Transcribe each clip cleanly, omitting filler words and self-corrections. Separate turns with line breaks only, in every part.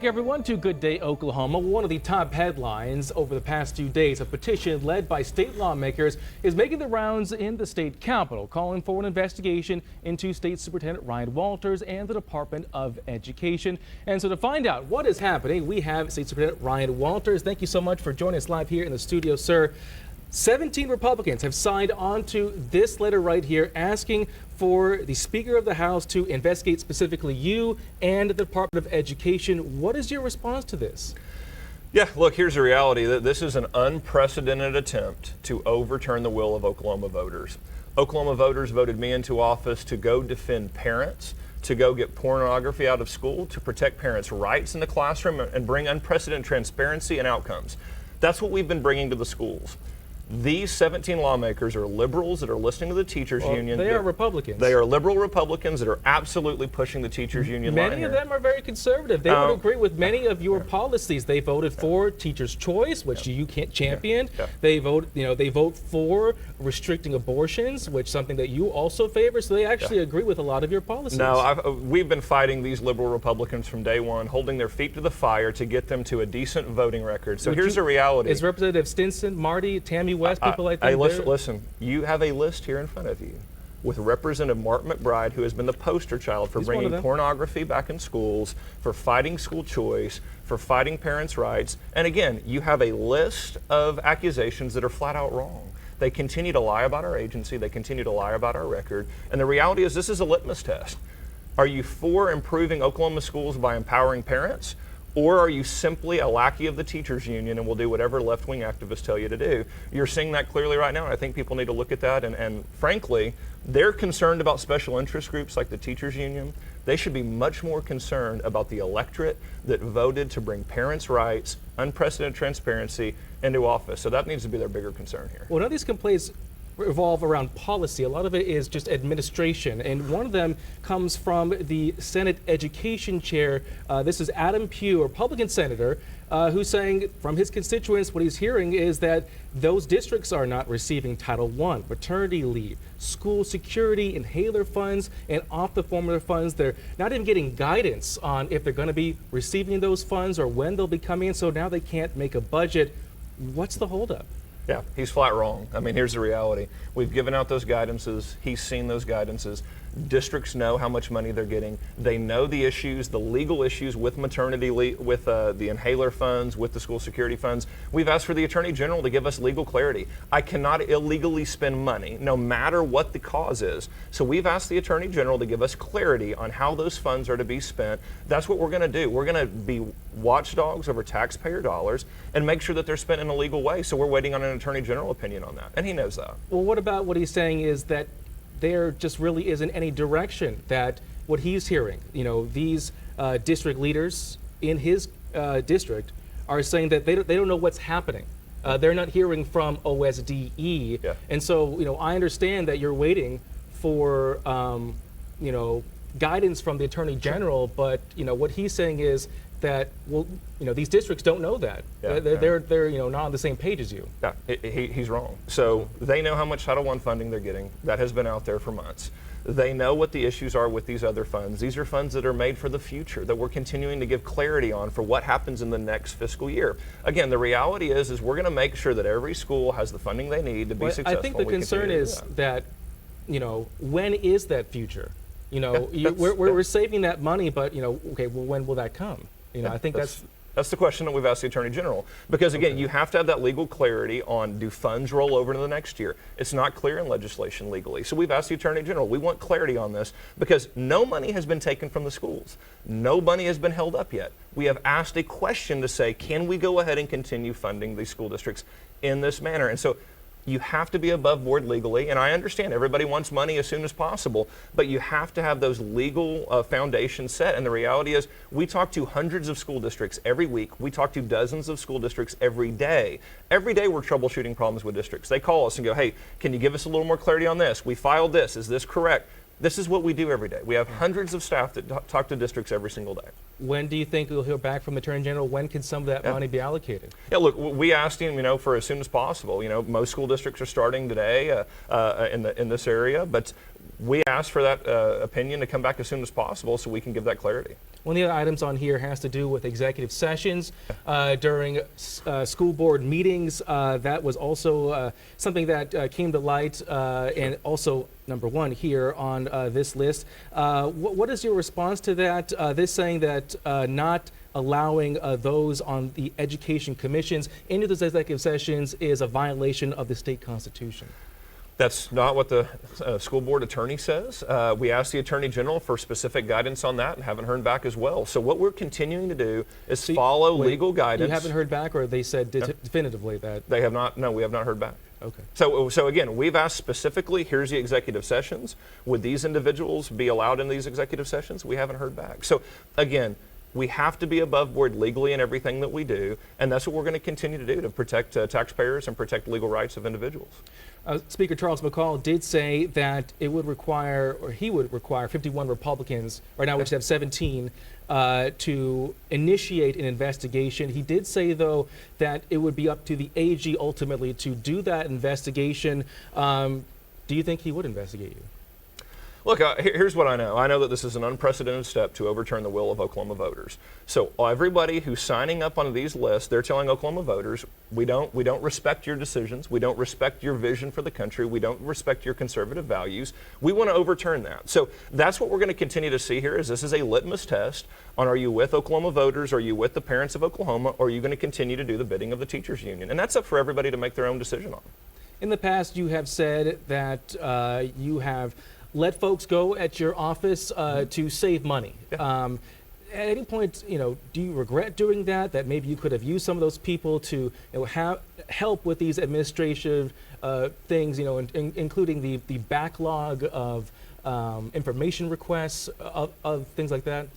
Everyone to Good Day Oklahoma. One of the top headlines over the past 2 days, a petition led by state lawmakers is making the rounds in the state capitol, calling for an investigation into State Superintendent Ryan Walters and the Department of Education. And so to find out what is happening, we have State Superintendent Ryan Walters. Thank you so much for joining us live here in the studio, sir. 17 Republicans have signed onto this letter right here asking for the Speaker of the House to investigate specifically you and the Department of Education. What is your response to this?
Yeah, look, here's the reality. This is an unprecedented attempt to overturn the will of Oklahoma voters. Oklahoma voters voted me into office to go defend parents, to go get pornography out of school, to protect parents' rights in the classroom, and bring unprecedented transparency and outcomes. That's what we've been bringing to the schools. These 17 lawmakers are liberals that are listening to the teachers union.
They are Republicans.
They are liberal Republicans that are absolutely pushing the teachers union line.
Many of them are very conservative. They would agree with many of your policies. They voted for teachers' choice, which you can't champion. They vote for restricting abortions, which is something that you also favor. So they actually agree with a lot of your policies.
No, we've been fighting these liberal Republicans from day one, holding their feet to the fire to get them to a decent voting record. So here's the reality.
Is Representative Stinson, Marty, Tammy West, people like that?
Listen, you have a list here in front of you with Representative Mark McBride, who has been the poster child for bringing pornography back in schools, for fighting school choice, for fighting parents' rights. And again, you have a list of accusations that are flat out wrong. They continue to lie about our agency. They continue to lie about our record. And the reality is this is a litmus test. Are you for improving Oklahoma schools by empowering parents? Or are you simply a lackey of the teachers union and will do whatever left-wing activists tell you to do? You're seeing that clearly right now, and I think people need to look at that. And frankly, they're concerned about special interest groups like the teachers union. They should be much more concerned about the electorate that voted to bring parents' rights, unprecedented transparency into office. So that needs to be their bigger concern here.
Well, none of these complaints revolve around policy. A lot of it is just administration, and one of them comes from the Senate Education Chair. This is Adam Pugh, a Republican senator, who's saying from his constituents what he's hearing is that those districts are not receiving Title I, maternity leave, school security, inhaler funds, and off the formula funds. They're not even getting guidance on if they're going to be receiving those funds or when they'll be coming in, so now they can't make a budget. What's the holdup?
Yeah, he's flat wrong. I mean, here's the reality. We've given out those guidances. He's seen those guidances. Districts know how much money they're getting. They know the issues, the legal issues with maternity leave, with the inhaler funds, with the school security funds. We've asked for the Attorney General to give us legal clarity. I cannot illegally spend money, no matter what the cause is. So we've asked the Attorney General to give us clarity on how those funds are to be spent. That's what we're going to do. We're going to be watchdogs over taxpayer dollars and make sure that they're spent in a legal way. So we're waiting on an Attorney General opinion on that, and he knows that.
Well, what about what he's saying is that there just really isn't any direction, that what he's hearing, these district leaders in his district are saying that they don't know what's happening. They're not hearing from OSDE.
Yeah.
And so, I understand that you're waiting for, guidance from the Attorney General, but, what he's saying is that, these districts don't know that.
Yeah,
they're not on the same page as you.
Yeah, he's wrong. So they know how much Title I funding they're getting. That has been out there for months. They know what the issues are with these other funds. These are funds that are made for the future, that we're continuing to give clarity on for what happens in the next fiscal year. Again, the reality is we're going to make sure that every school has the funding they need to be successful.
I think the concern is that, when is that future? We're saving that money, but, okay, well, when will that come? I think
that's the question that we've asked the Attorney General. Because again, you have to have that legal clarity on, do funds roll over into the next year? It's not clear in legislation legally. So we've asked the Attorney General, we want clarity on this because no money has been taken from the schools. No money has been held up yet. We have asked a question to say, can we go ahead and continue funding these school districts in this manner? And so you have to be above board legally, and I understand everybody wants money as soon as possible, but you have to have those legal foundations set. And the reality is we talk to hundreds of school districts every week. We talk to dozens of school districts every day. Every day we're troubleshooting problems with districts. They call us and go, hey, can you give us a little more clarity on this? We filed this. Is this correct? This is what we do every day. We have hundreds of staff that talk to districts every single day.
When do you think we'll hear back from the Attorney General? When can some of that money be allocated?
Yeah, look, we asked him, for as soon as possible. Most school districts are starting today in this area, but we asked for that opinion to come back as soon as possible so we can give that clarity.
One of the other items on here has to do with executive sessions during school board meetings. That was also something that came to light, and also number one here on this list. What is your response to that? This saying that not allowing those on the education commissions into those executive sessions is a violation of the state constitution.
That's not what the school board attorney says. We asked the attorney general for specific guidance on that and haven't heard back as well. So what we're continuing to do is follow legal guidance.
You haven't heard back, or they said definitively that?
They have not. No, we have not heard back.
Okay.
So again, we've asked specifically, here's the executive sessions. Would these individuals be allowed in these executive sessions? We haven't heard back. So again, we have to be above board legally in everything that we do, and that's what we're going to continue to do to protect taxpayers and protect legal rights of individuals.
Speaker Charles McCall did say that it would require, or he would require 51 Republicans, right now we just have 17, to initiate an investigation. He did say, though, that it would be up to the AG ultimately to do that investigation. Do you think he would investigate you?
Look, here's what I know. I know that this is an unprecedented step to overturn the will of Oklahoma voters. So everybody who's signing up on these lists, they're telling Oklahoma voters, we don't respect your decisions. We don't respect your vision for the country. We don't respect your conservative values. We want to overturn that. So that's what we're going to continue to see here. Is this is a litmus test on, are you with Oklahoma voters? Are you with the parents of Oklahoma? Or are you going to continue to do the bidding of the teachers union? And that's up for everybody to make their own decision on.
In the past, you have said that you have let folks go at your office to save money.
Yeah.
At any point, do you regret doing that? That maybe you could have used some of those people to help with these administrative things, including the backlog of information requests, of things like that?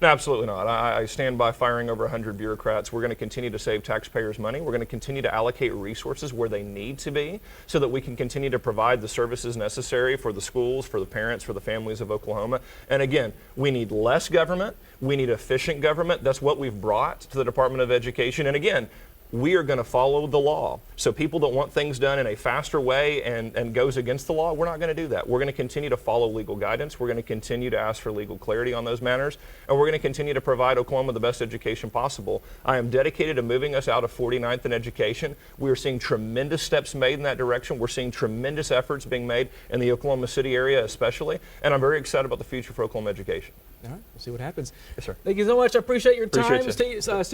No, absolutely not. I stand by firing over 100 bureaucrats. We're going to continue to save taxpayers money. We're going to continue to allocate resources where they need to be so that we can continue to provide the services necessary for the schools, for the parents, for the families of Oklahoma. And again, we need less government. We need efficient government. That's what we've brought to the Department of Education. And again, we are going to follow the law. So people that want things done in a faster way and goes against the law, we're not going to do that. We're going to continue to follow legal guidance. We're going to continue to ask for legal clarity on those matters. And we're going to continue to provide Oklahoma the best education possible. I am dedicated to moving us out of 49th in education. We are seeing tremendous steps made in that direction. We're seeing tremendous efforts being made in the Oklahoma City area especially. And I'm very excited about the future for Oklahoma education.
All right, we'll see what happens.
Yes, sir.
Thank you so much. I appreciate your time,
Appreciate you.
Superintendent.